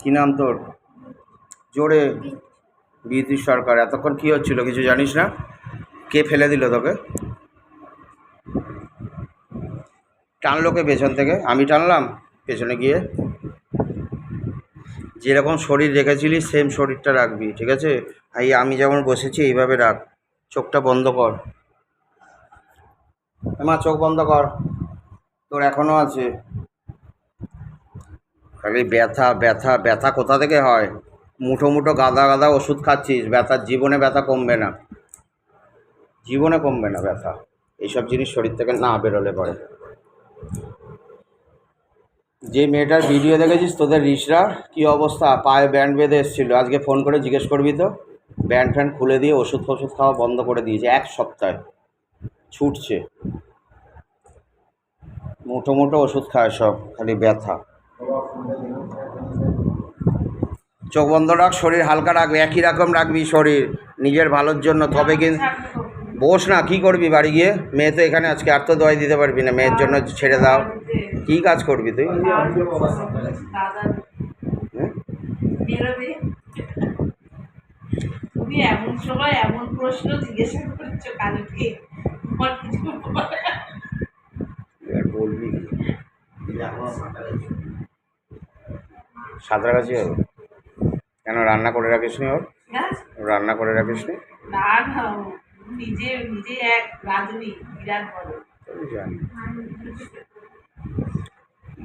কি নাম তোর? জোরে। বিদ্যুৎ সরকার। এতক্ষণ কি হচ্ছিল কিছু জানিস না? কে ফেলে দিল তোকে? টানলো কে পেছন থেকে? আমি টানলাম পেছনে গিয়ে? যেরকম শরীর রেখেছিলি সেম শরীরটা রাখবি, ঠিক আছে? এই আমি যেমন বসেছি এইভাবে রাখ। চোখটা বন্ধ কর। মা চোখ বন্ধ কর। তোর এখনও আছে। খালি ব্যথা ব্যথা ব্যথা কোথা থেকে হয়? মুঠো মুঠো গাদা গাদা ওষুধ খাচ্ছিস, ব্যথার জীবনে ব্যথা কমবে না, জীবনে কমবে না ব্যথা। এইসব জিনিস শরীর থেকে না বেরোলে পরে। যে মেয়েটার ভিডিও দেখেছিস তোদের রিসরা কী অবস্থা, পায়ে ব্যান্ড বেঁধে এসেছিলো, আজকে ফোন করে জিজ্ঞেস করবি তো। ব্যান্ড ফ্যান্ড খুলে দিয়ে ওষুধ ফষুধ খাওয়া বন্ধ করে দিয়েছে, 1 সপ্তাহে ছুটছে। মুঠো মুঠো ওষুধ খায় সব, খালি ব্যথা। চোখ বন্ধ রাখ, শরীর হালকা রাখবি, একই রকম রাখবি শরীর নিজের ভালোর জন্য। তবে কিন্তু বস না, কী করবি বাড়ি গিয়ে? মেয়ে তো এখানে আজকে, আর তো দোয়াই দিতে পারবি না, মেয়ের জন্য ছেড়ে দাও। কী কাজ করবি তুই? তুমি এমন সময় এমন প্রশ্ন জিজ্ঞাসা করছো কালকে, বলবি সাঁতরাগাছি হবে কেন? রান্না করে রাখিস নি? ওর রান্না করে রাখিস নি? না না, নিজে নিজে এক রাঁধুনি, বিরাট বড় জানি।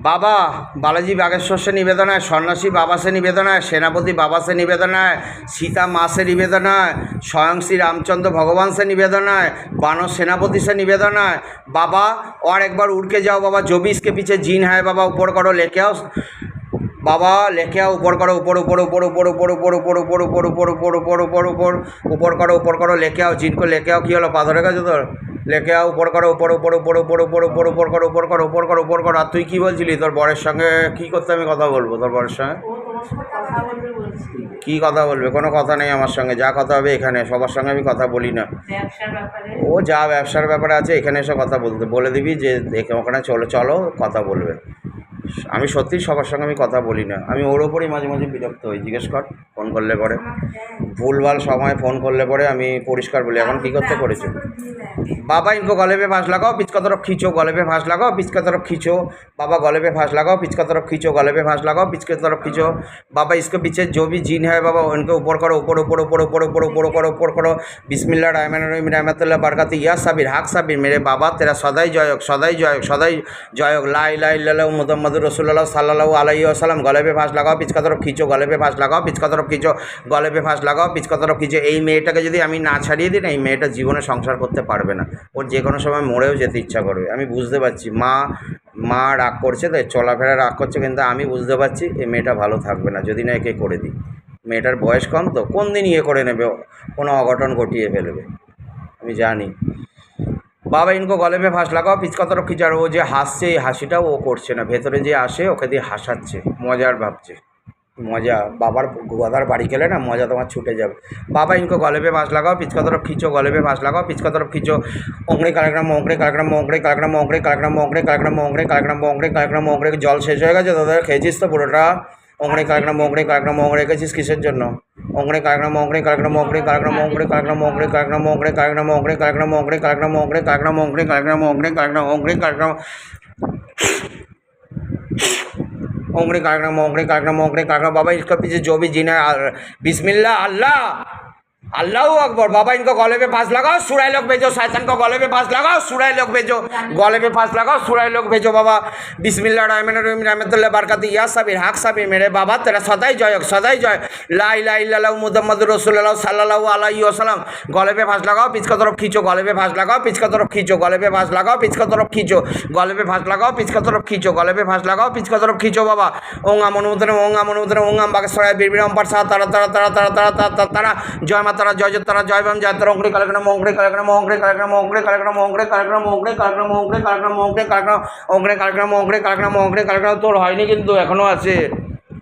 बाबा बालाजी बागेश्वर से निवेदन है, सन्यासी बाबा से निवेदन है, सेनापति बाबा से निवेदन है, सीता माँ से निवेदन है, स्वयं श्री रामचंद्र भगवान से निवेदन है, बानर सेनापति से निवेदन है। बाबा और एक बार उड़ के जाओ बाबा, जो भी इसके पीछे जीन है बाबा ऊपर करो, लेके आओ बाबा, लेके आओ ऊपर करो, ऊपर ऊपर ऊपर ऊपर ऊपर ऊपर ऊपर ऊपर ऊपर ऊपर ऊपर ऊपर ऊपर ऊपर ऊपर करो, लेके आओ जिन को, लेके आओ। कि हलो पा धरे गेছে তোর? लेके आओ ऊपर करो, ऊपर ऊपर ऊपर ऊपर ऊपर ऊपर ऊपर करो, ऊपर करो, ऊपर करो, ऊपर करो। আর তুই কি বলছিলি তোর বরের সঙ্গে কি করতে আমি কথা বলবো? তোর বরের সঙ্গে কি কথা বলবে? কোনো কথা নেই আমার সঙ্গে, যা কথা হবে এখানে, সবার সঙ্গে আমি কথা বলি না। ও যা ব্যবসার ব্যাপারে আছে এখানে এসে কথা বলতে বলে দিবি যে ওখানে চলো চলো কথা বলবে। আমি সত্যি সবার সঙ্গে আমি কথা বলি না, আমি ওর ওপরেই মাঝে মাঝে বিরক্ত হই। জিজ্ঞেস কর, ফোন করলে পরে ভুলভাল সময় ফোন করলে পরে আমি পরিষ্কার বলি। এখন কী করতে করেছো? बाबा इनको गले पे फांस लगाओ, पिच का तरफ खींचो, गले पे फांस लगाओ, पिच का तरफ खींचो। बाबा गले पे फांस लगाओ, पिच का तरफ खींचो, गले पे फांस लगाओ, पिच की तरफ खींचो। बाबा इसके पीछे जो भी जीन है बाबा उनके ऊपर करो, ऊपर ऊपर ऊपर ऊपर ऊपर ऊपर करो, ऊपर करो। बिस्मिल्लाह रहमान रहीम, रहमतुल्लाह बरकत या साबिर हक साबिर। मेरे बाबा तेरा सदाई जय होग, सदाई जय होग, सदाई जय होग। ला इलाहा इल्लल्लाह मुहम्मदुर रसूलुल्लाह सल्लल्लाहु अलैहि वसल्लम। गले पे फांस लगाओ, पिच का तरफ खींचो, गले पे फांस लगाओ, पिच का तरफ खींचो, गले पे फांस लगाओ, पिच का तरफ खींचो। এই মেয়েটাকে যদি আমি না ছাড়িয়ে দিই না, এই মেয়েটা জীবনে সংসার করতে পারবে না, ওর যে কোনো সময় মরেও যেতে ইচ্ছা করবে। আমি বুঝতে পারছি মা রাগ করছে, তাই চলাফেরা রাগ করছে, কিন্তু আমি বুঝতে পারছি এই মেয়েটা ভালো থাকবে না যদি না একে করে দিই। মেয়েটার বয়স কম তো, কোন দিন ইয়ে করে নেবে, কোনো অঘটন ঘটিয়ে ফেলবে আমি জানি। বাবা ইনকো গলে পে ফাঁস লাগাও, পিচ কত রক্ষী। আর ও যে হাসছে এই হাসিটাও ও করছে না, ভেতরে যে আসে ওকে দিয়ে হাসাচ্ছে, মজার ভাবছে মজা। বাবার গদার বাড়ি গেলে না মজা তোমার ছুটে যাবে। बाबा इनको गले पे फांस लगाओ, पिच का तरफ खींचो, गले पे फांस लगाओ, पिच का तरफ खींचो। ओंगड़ी कार्यक्रम ओंगड़ी कार्यक्रम ओंगड़ी कार्यक्रम ओंगड़ी कार्यक्रम ओंगड़ी कार्यक्रम ओंगड़ी कार्यक्रम ओंगड़ी कार्यक्रम ओंगड़ी। জল শেষ হয়ে গেছে তোদের, খেয়েছিস তো পুরোটা। ओंगड़ी कार्यक्रम ओंगड़ी कार्यक्रम ओंगड़ी খেয়েছিস किसेर জন্য? ओंगड़ी कार्यक्रम ओंगड़ी कार्यक्रम ओंगड़ी कार्यक्रम ओंगड़ी कार्यक्रम ओंगड़ी कार्यक्रम ओंगड़ी कार्यक्रम ओंगड़ी कार्यक्रम ओंगड़ी कार्यक्रम ओंगड़ी कार्यक्रम ओंगड़ी कार्यक्रम ओंगड़ी कार्यक्रम ओंगड़ी कार्यक्रम ओंगड़ी कार्यक्रम ओंगड़ी कार्यक्रम ओंगड़ी कार्यक्रम। बाबा इसके पीछे जो भी जीन है, बिस्मिल्लाह अल्लाह अल्लाह अकबर। बाबा इनको गले पे फांस लगाओ, सुराय लोग भेजो। शैतान को गले पे फांस लगाओ, सुराय लोग भेजो, गले पे फांस लगाओ, सुराय लोग भेजो। बाबा बिस्मिल्लाह रहमान रहीम, रहमतुल्लाह बरकत या साबिर हक साबिर। मेरे बाबा तेरा सदाई जय होग, सदाई जय। ला इलाहा इल्लल्लाह मुहम्मदुर रसूलुल्लाह सल्लल्लाहु अलैहि वसल्लम। गले पे फांस लगाओ, पिच का तरफ खींचो, गले पे फांस लगाओ, पिच का तरफ खींचो, गले पे फांस लगाओ, पिच का तरफ खींचो, गले पे फांस लगाओ, पिच का तरफ खींचो, गले पे फांस लगाओ, पिच का तरफ खींचो। बाबा ओम आम अनुमोदन, ओम आम अनुमोदन, ओम आम बागेश्वराय बीरबिराम प्रसाद तारा तारा तारा तारा तारा तारा तारा। जय माता तारा, जय जय तारा, जय बम जय तारा। ओंगड़ी कार्यक्रम ओंगड़ी कार्यक्रम ओंगड़ी कार्यक्रम ओंगड़ी कार्यक्रम ओंगड़ी कार्यक्रम ओंगड़ी कार्यक्रम ओंगड़ी कार्यक्रम ओंगड़ी कार्यक्रम ओंगड़ी कार्यक्रम ओंगड़ी कार्यक्रम ओंगड़ी कार्यक्रम। তোর হয়নি কিন্তু এখনো আছে।